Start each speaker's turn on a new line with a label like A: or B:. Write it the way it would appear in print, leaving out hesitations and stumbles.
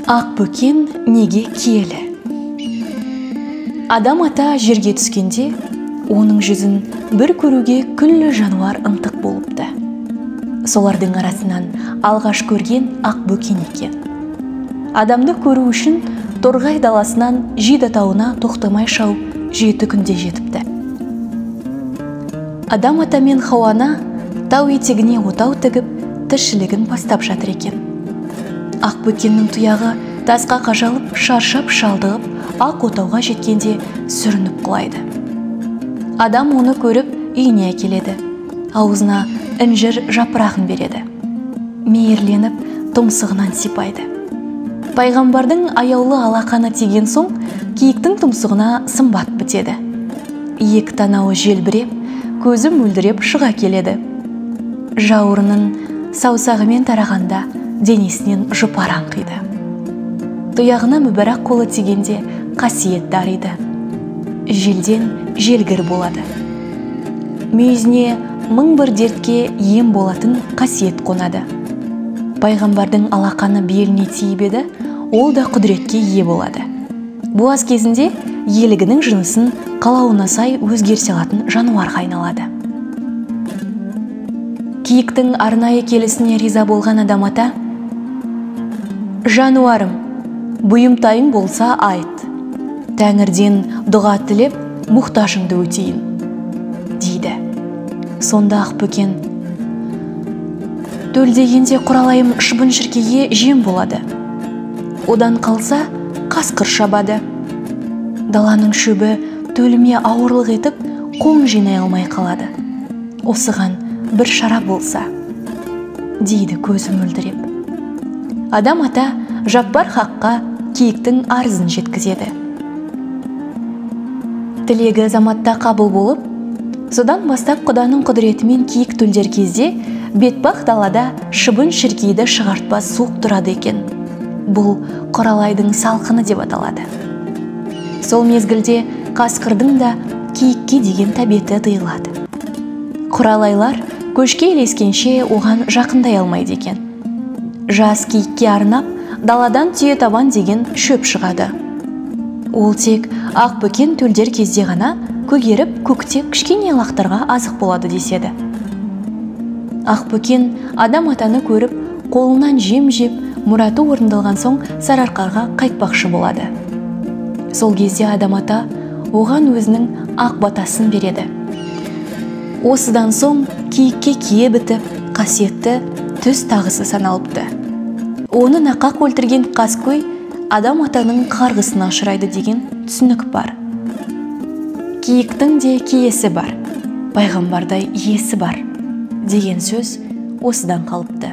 A: Ақ бөкен неге киелі? Адам ата жерге түскенде, оның жүзін бір көруге күллі жануар ынтық болыпты. Солардың арасынан алғаш көрген ақ бөкен екен. Адамды көру үшін Торғай даласынан Жида тауына тоқтамай шауып, 7 күнде жетіпті. Адам ата мен Хауана тау етегіне отау тігіп, тіршілігін бастап жатыр екен. Ақ бөкеннің тұяғы тасқа қажалып, шаршап шалдығып, ақ отауға жеткенде сүрініп құлайды. Адам оны көріп үйіне әкеледі. Аузына інжір жапырағын береді. Мейірленіп, тұмсығынан сипайды. Пайғамбардың аяулы алақаны тиген соң, киіктің тұмсығына сымбат бітеді. Екі танауы желбіреп, көзі мөлдіреп шыға келеді. Жауырынын саусағымен тарағанда денесінен жұпар аңқиды. Тұяғына мүбәрак қолы тигенде қасиет дариды. Желден желгір болады. Мүйізіне 1001 дертке ем болатын қасиет қонады. Пайғамбардың алақаны беліне тиіп еді, ол да құдіретке ие болады. Буаз кезінде елігінің жынысын қалауына сай өзгерсе алатын жануарға айналады. Киіктің арнайы келісіне риза болған Адам ата: «Жануарым, бұйымтайың болса айт. Тәңірден дұға тілеп, мұқтажыңды өтейін», дейді. Сонда ақ бөкен: «Төлдегенде құралайым шыбын шіркейге жем болады. Одан қалса қасқыр шабады. Даланың шөбі төліме ауырлық етіп, қоң жинай алмай қалады. Осыған бір шара болса», дейді көзі мөлдіреп. Адам ата Жаппар хаққа киіктің арызын жеткізеді. Тілегі заматта қабыл болып, содан бастап Құданың құдіретімен киік төлдер кезде бетпақ далада шыбын шіркейді шығартпас суық тұрады екен. Бұл құралайдың салқыны деп аталады. Сол мезгілде қасқырдың да киікке деген тәбеті тыйылады. Құралайлар көшке ілескенше оған жақындай алмайды екен. Жас киікке арнап даладан түйе табан деген шөп шығады. Ол тек ақ бөкен төлдер кезде ғана көгеріп, көктеп кішкене лақтарға азық болады деседі. Ақ бөкен Адам атаны көріп, қолынан жем жеп, мұраты орындалған соң сарыарқаға қайтпақшы болады. Сол кезде Адам ата оған өзінің ақ батасын береді. Осыдан соң киікке кие бітіп, қасиетті түс тағысы саналыпты. Оны нақақ өлтірген қаскөй Адам атаның қарғысына ұшырайды деген түсінік бар. Киіктің де киесі бар, пайғамбардай иесі бар деген сөз осыдан қалыпты.